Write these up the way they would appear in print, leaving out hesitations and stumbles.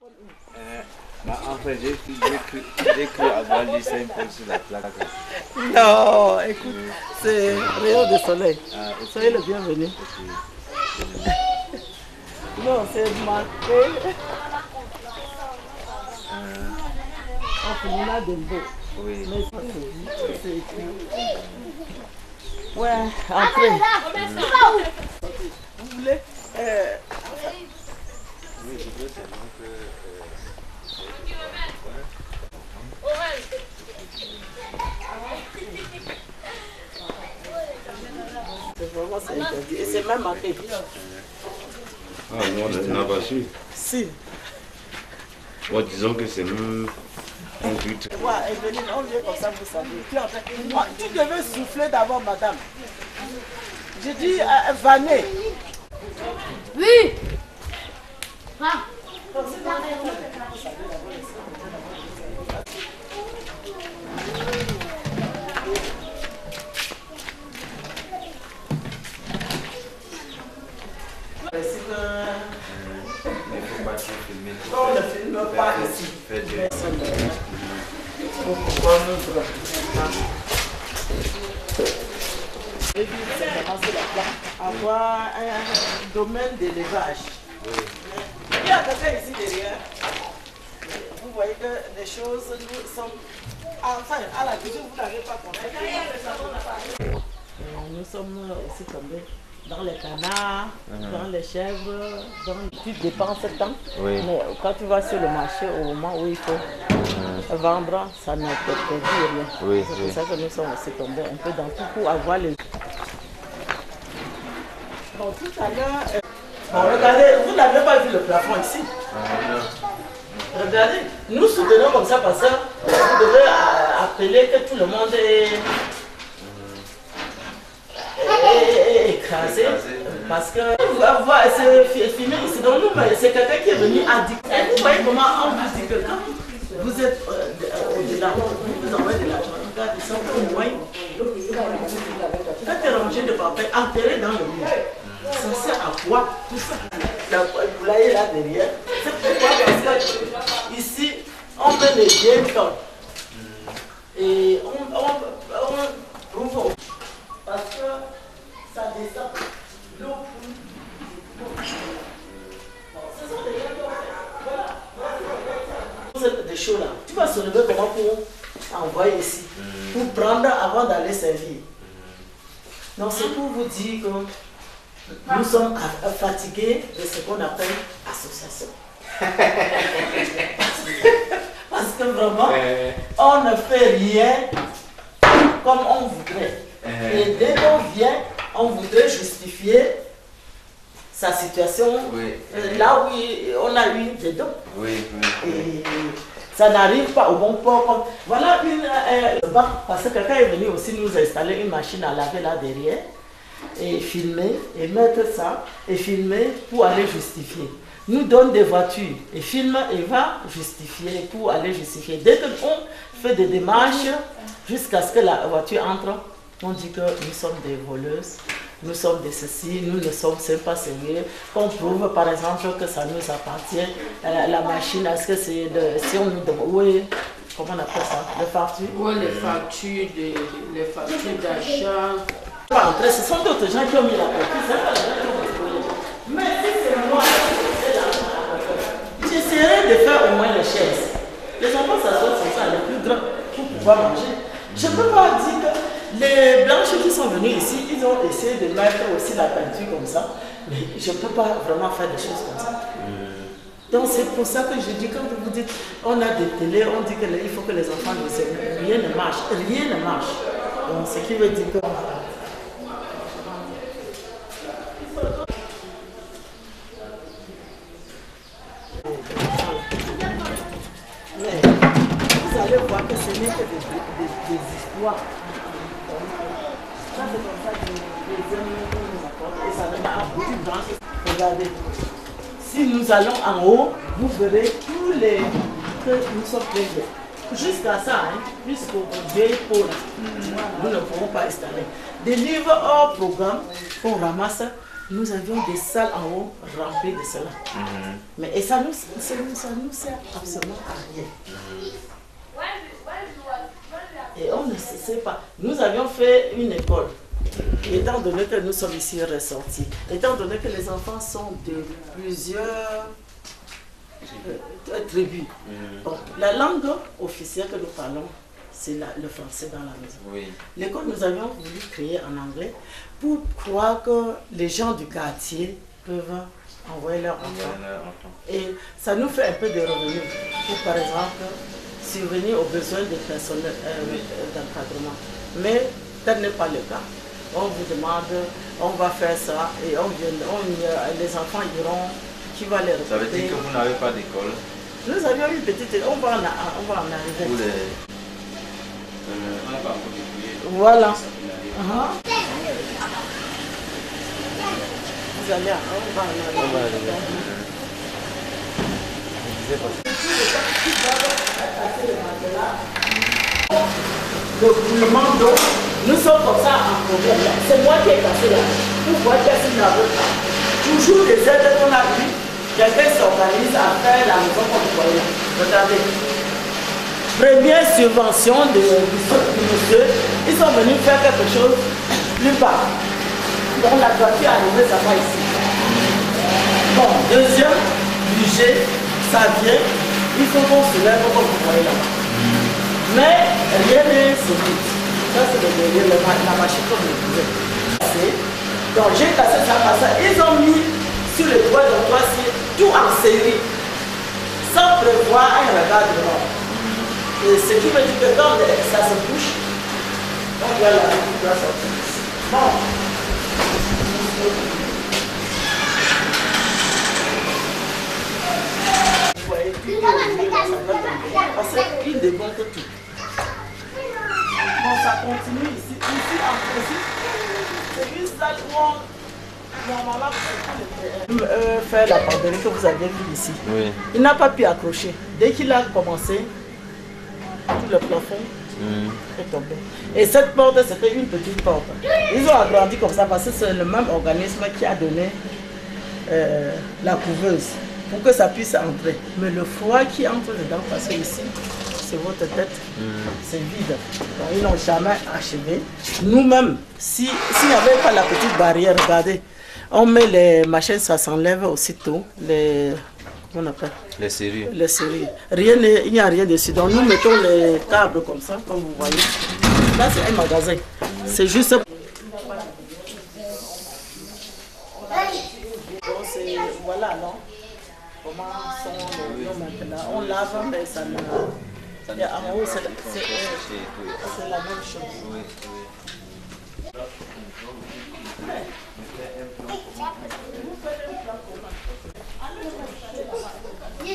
En fait, j'ai cru avoir lu ça un peu sur la plaque. Non, écoute, c'est rayon de soleil. Soyez le bienvenu. Non, c'est marqué. On finira de beau. Oui. Mais ça, c'est écrit. Ouais, entrez. Vous voulez Oui, je veux seulement que... C'est vraiment interdit. Et c'est même marqué. Ah, moi, je n'ai pas su. Si. Bon, disons que c'est même un but. Ouais, Evelyne, on vient comme ça, vous savez. Tu devais souffler d'abord, madame. J'ai dit, Vané. Oui. Il faut pas tout filmer. On ne filme pas ici. Pourquoi nous et puis, c'est vraiment sur la plaque. Avoir un domaine d'élevage. Il y a quelqu'un ici derrière. Vous voyez que les choses, nous sommes. Enfin, à la cuisine, vous n'avez pas compris. Nous sommes aussi tombés dans les canards, dans les chèvres, tu dépenses temps. Oui. Mais quand tu vas sur le marché, au moment où il faut vendre, ça ne te produit rien. Oui, c'est pour ça que nous sommes aussi tombés un peu dans tout pour avoir les... Bon, tout à l'heure... Bon, regardez, vous n'avez pas vu le plafond ici. Regardez, nous soutenons comme ça parce que vous devez appeler que tout le monde est écrasé. Parce que c'est filmé ici. Donc nous, c'est quelqu'un qui est venu à dire. Et vous voyez comment on vous dit que quand vous êtes au-delà, vous envoyez de l'argent. Regardez ça, au moins. Quand tu es rangé de papier, enterré dans le mur. Ça sert à quoi tout ça? La poulailler là derrière. C'est pourquoi parce que ici, on met les biens comme. Et on prouve. Parce que ça descend. L'eau coule. Ce sont des gens qui ont fait. Voilà. Des choses là. Tu vas se lever comment pour envoyer ici. Pour prendre avant d'aller servir. Donc c'est pour vous dire que nous sommes fatigués de ce qu'on appelle association. Parce que vraiment, on ne fait rien comme on voudrait. Et dès qu'on vient, on voudrait justifier sa situation là où on a eu des dons. Et ça n'arrive pas au bon port. Voilà une banque, parce que quelqu'un est venu aussi nous installer une machine à laver là derrière. Et filmer, et mettre ça, et filmer pour aller justifier. Nous donne des voitures, et filme et va justifier pour aller justifier. Dès qu'on fait des démarches, jusqu'à ce que la voiture entre, on dit que nous sommes des voleuses, nous sommes des ceci, nous ne sommes pas sérieux. On prouve par exemple que ça nous appartient, la machine, est-ce que c'est de... Si on nous demande, oui, comment on appelle ça? Les factures? Oui, les factures d'achat. Entrer, ce sont d'autres gens qui ont mis la copie, c'est pas les gens qui ont mis. Mais si c'est moi qui ai l'argent, j'essaierai de faire au moins les chaises. Les enfants s'assoient sur ça, les plus grands, pour pouvoir manger. Je ne peux pas dire que les blanches qui sont venues ici, ils ont essayé de mettre aussi la peinture comme ça, mais je ne peux pas vraiment faire des choses comme ça. Donc c'est pour ça que je dis, quand vous dites, on a des télés, on dit qu'il faut que les enfants nous aiment. Rien ne marche, rien ne marche. Donc ce qui veut dire que... Mais vous allez voir que ce n'est que des histoires. Ça c'est comme ça que les hommes nous apportent et ça va aboutir dans... Regardez, si nous allons en haut, vous verrez tous les... que nous sommes pleins de... Jusqu'à ça, jusqu'au vieil pôle, nous ne pourrons pas installer. Des livres hors programme qu'on ramasse nous avions des salles en haut remplies de cela. Mais et ça nous sert absolument à rien. Et on ne sait pas. Nous avions fait une école. Étant donné que nous sommes ici ressortis, étant donné que les enfants sont de plusieurs tribus. Bon, la langue officielle que nous parlons, c'est le français dans la maison. Oui. L'école, nous avions voulu créer en anglais pour croire que les gens du quartier peuvent envoyer leurs enfants. Et ça nous fait un peu de revenus pour, par exemple, subvenir aux besoins des personnels d'encadrement. Mais tel n'est pas le cas. On vous demande, on va faire ça et les enfants iront, qui va les recruter. Ça veut dire que vous n'avez pas d'école? Nous avions une petite, on va en arriver. Pour les... Voilà. Vous allez, on va en arriver. Le coulement d'eau, nous sommes comme ça en problème. C'est moi qui ai cassé là. Pourquoi qu'est-ce qu'il n'a pas? Toujours les aides qu'on a eues, quelqu'un s'organise à faire la maison comme vous voyez. Regardez. Première subvention du monsieur, ils sont venus faire quelque chose plus bas. Donc la toiture est arrivée, ça va ici. Bon, deuxième budget, ça vient, il faut qu'on se lève comme vous voyez là. Mais rien n'est solide. Ça c'est la machine comme je disais. Donc j'ai cassé ça par ça. Ils ont mis sur le toit de toit-ci tout en série, sans prévoir un regard devant. Et ce qui veut dire que quand ça se bouche, on doit la sortir. Bon. Vous voyez, parce qu'il débonne que tout. Bon, ça continue ici. Ici, en principe, c'est une salle où normalement, faire la penderie que vous avez vu ici. Oui. Il n'a pas pu accrocher. Dès qu'il a commencé, tout le plafond est tombé. Et cette porte, c'était une petite porte. Ils ont agrandi comme ça parce que c'est le même organisme qui a donné la couveuse pour que ça puisse entrer. Mais le froid qui entre dedans, parce que ici, c'est votre tête, c'est vide. Donc, ils n'ont jamais achevé. Nous-mêmes, s'il n'y avait pas la petite barrière, regardez, on met les machines, ça s'enlève aussitôt. On appelle les séries. Les séries. Il n'y a rien dessus. Donc nous mettons les câbles comme ça, comme vous voyez. Là c'est un magasin. C'est juste. Voilà, non? Comment sont les eaux maintenant? On lave, mais ça ne. Et en haut, c'est la même chose. Oui, oui.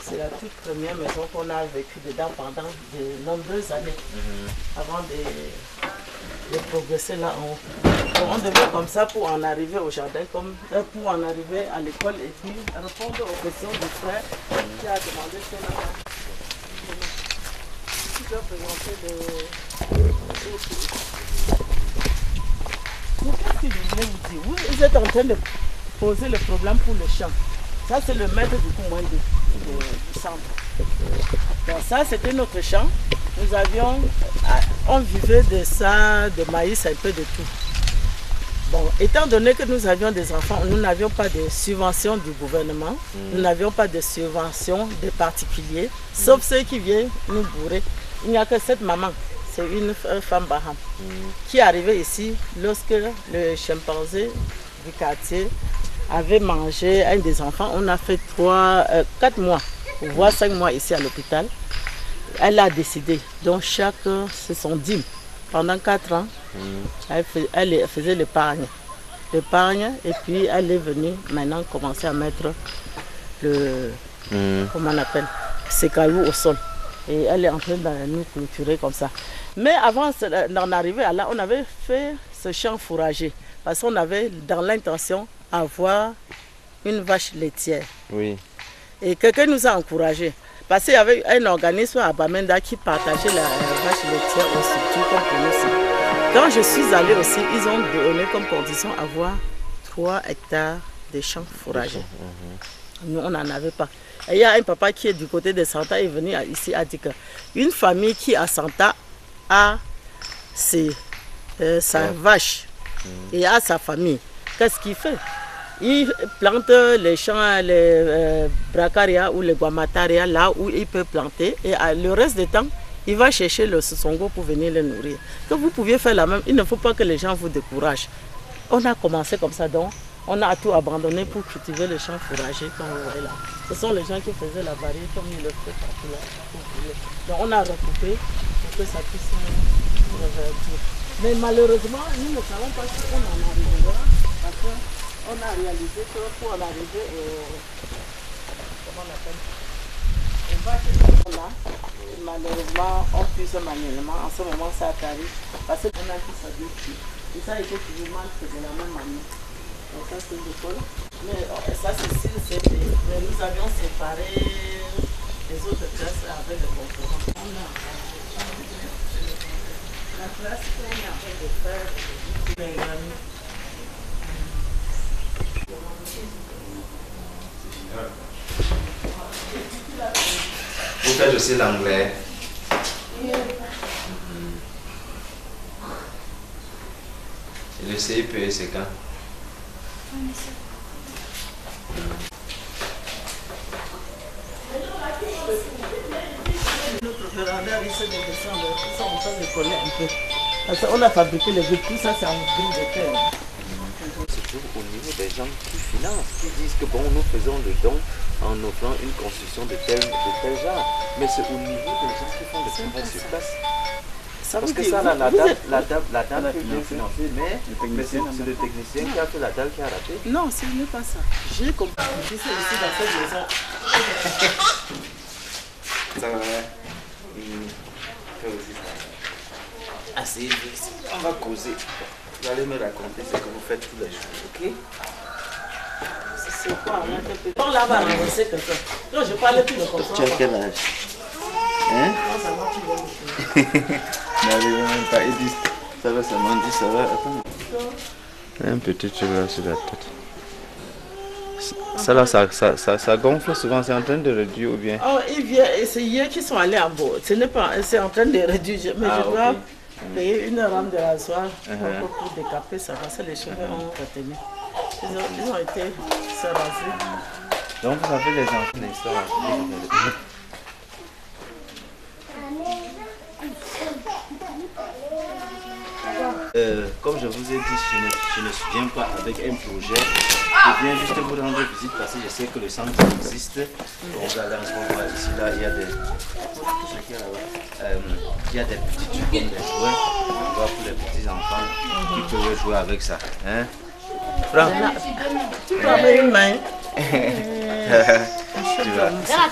C'est la toute première maison qu'on a vécue dedans pendant de nombreuses années, avant de progresser là en haut. Donc on devait comme ça pour en arriver au jardin, pour en arriver à l'école et puis répondre aux questions du frère qui a demandé cela. Je dois présenter le... Qu'est-ce que je voulais vous dire? Vous êtes en train de poser le problème pour le champ. Ça, c'est le maître du Koumoindé, du centre. Donc ça, c'était notre champ. Nous avions, on vivait de ça, de maïs, un peu de tout. Bon, étant donné que nous avions des enfants, nous n'avions pas de subvention du gouvernement, nous n'avions pas de subvention des particuliers, sauf ceux qui viennent nous bourrer. Il n'y a que cette maman, c'est une femme baham, qui est arrivée ici lorsque le chimpanzé du quartier avait mangé un des enfants. On a fait 4 mois, voire 5 mois ici à l'hôpital. Elle a décidé, donc chaque, c'est son dîme. Pendant 4 ans, elle faisait l'épargne. Et puis elle est venue maintenant commencer à mettre le, comment on appelle, ses cailloux au sol. Et elle est en train de nous clôturer comme ça. Mais avant d'en arriver à là, on avait fait ce champ fourragé. Parce qu'on avait dans l'intention d'avoir une vache laitière. Oui. Et quelqu'un nous a encouragés. Parce qu'il y avait un organisme à Bamenda qui partageait la vache laitière aussi, tout comme pour nous aussi. Quand je suis allée aussi, ils ont donné comme condition avoir 3 hectares de champs fourragers. Nous, on n'en avait pas. Et il y a un papa qui est du côté de Santa, il est venu ici, a dit qu'une famille qui à Santa a sa vache et a sa famille. Qu'est-ce qu'il fait? Il plante les champs, les bracaria ou les guamataria là où il peut planter et le reste du temps, il va chercher le songo pour venir les nourrir. Que vous pouviez faire la même, il ne faut pas que les gens vous découragent. On a commencé comme ça, donc on a tout abandonné pour cultiver les champs fourragers comme vous voyez là. Ce sont les gens qui faisaient la variété comme ils le font partout là. Donc on a recoupé pour que ça puisse reverdir. Mais malheureusement, nous ne savons pas si on en arrivera parce qu'on a réalisé que pour en arriver au... Comment on appelle? On va là. Malheureusement, on puise manuellement. En ce moment, ça arrive parce qu'on a tout ça dessus. Et ça, il faut toujours faire de la même manière. Donc ça, c'est l'école. Mais ça, c'est mais nous avions séparé les autres classes avec les concurrents. La classe qu'on est en train de faire, les amis. Vous faites aussi l'anglais? Et le CIPE, c'est quand? Notre véranda risque de descendre, tout ça on peut décoller un peu. Parce qu'on a fabriqué les briques, tout ça c'est en briques de terre. C'est toujours au niveau des gens qui financent, qui disent que bon, nous faisons le don en offrant une construction de tel genre. Mais c'est au niveau des gens qui font le travail sur place. Parce que ça, la dalle peut bien financer, mais c'est le technicien qui a fait la dalle qui a raté. Non, ce n'est pas ça. J'ai compris. C'est ici dans cette maison. Ça va, assez vite. On va causer. Vous allez me raconter ce que vous faites tous les jours, ok? C'est quoi? On l'a va avancer comme ça. Non, je parle plus de comme ça. Tu as quel âge? Hein? Non, ça va plus. N'arrive même pas, ils disent, ça va seulement dire, ça va, attends. Un petit truc là sur la tête. Ça là, ça gonfle souvent, c'est en train de réduire ou bien? Oh, il vient, c'est hier qu'ils sont allés en bord. Ce n'est pas, c'est en train de réduire, mais je dois payer une rame de rasoir pour décaper ça, parce que les cheveux ont retenu. Ils ont été se raser. Donc vous avez les enfants d'histoire. Comme je vous ai dit, je ne viens pas avec un projet. Je viens juste vous rendre visite parce que je sais que le centre existe. Vous allez en voir ici, là, il y a des, petits trucs comme des jouets. On voit pour les petits enfants qui peuvent jouer avec ça. Hein? Franck, tu peux avoir une main.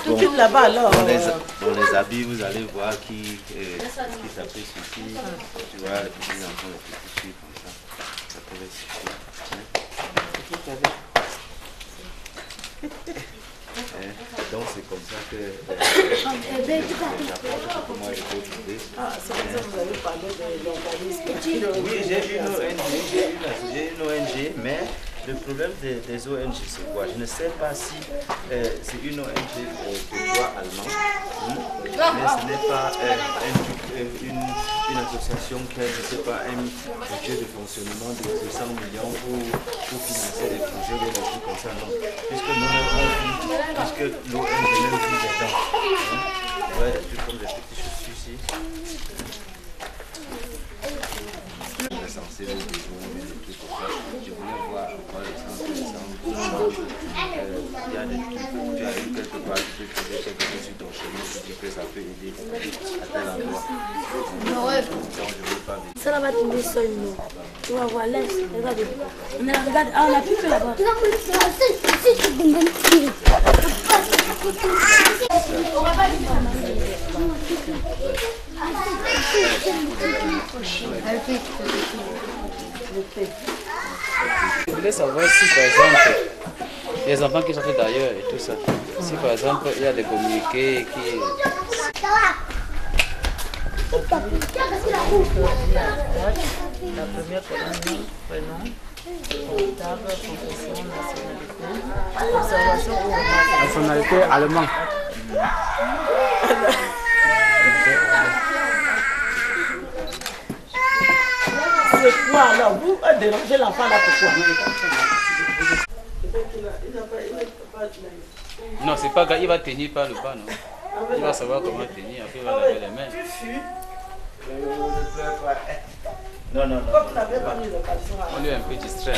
Bon, tout là-bas alors. Dans les habits, vous allez voir qui s'appelle ceci. Tu vois, les petits enfants, les petits filles comme ça. Ça pourrait suffire. Donc c'est comme ça que moi je peux trouver. Ah, c'est comme ça que vous avez parlé de l'organisme. Oui, j'ai une ONG, mais le problème des ONG c'est quoi? Je ne sais pas si c'est une ONG de droit allemand, mais ce n'est pas une association qui a, je ne sais pas, un budget de fonctionnement de 200 millions pour financer des projets de l'énergie comme ça, non. Puisque nous puisque l'ONG même vit dedans. Ouais, des trucs comme des petits chaussures ici. On est censé vous besoin des trucs comme ça. Je voulais voir quoi les centres. Il y a des trucs, tu arrives quelque part, tu peux poser quelque chose sur ton chemin, tu dis que ça peut aider à tel endroit. Donc je veux pas venir. Ça là va tomber seul, nous. Tu vas voir, laisse, regarde. On a, regarde, on a plus que là-bas. Je voulais savoir si par exemple Les enfants qui sortent d'ailleurs et tout ça. Si par exemple il y a des communiqués qui... La première colonne, prénom, comptable, profession, nationalité, observation ou Nationalité allemande. C'est quoi là? Vous dérangez l'enfant là pourquoi? Non, c'est pas grave, il va tenir par le bas, non? Il va savoir comment tenir, après il va laver les mains. Non, non, non. Comme vous n'avez pas mis le caleçon. On est un peu distrait.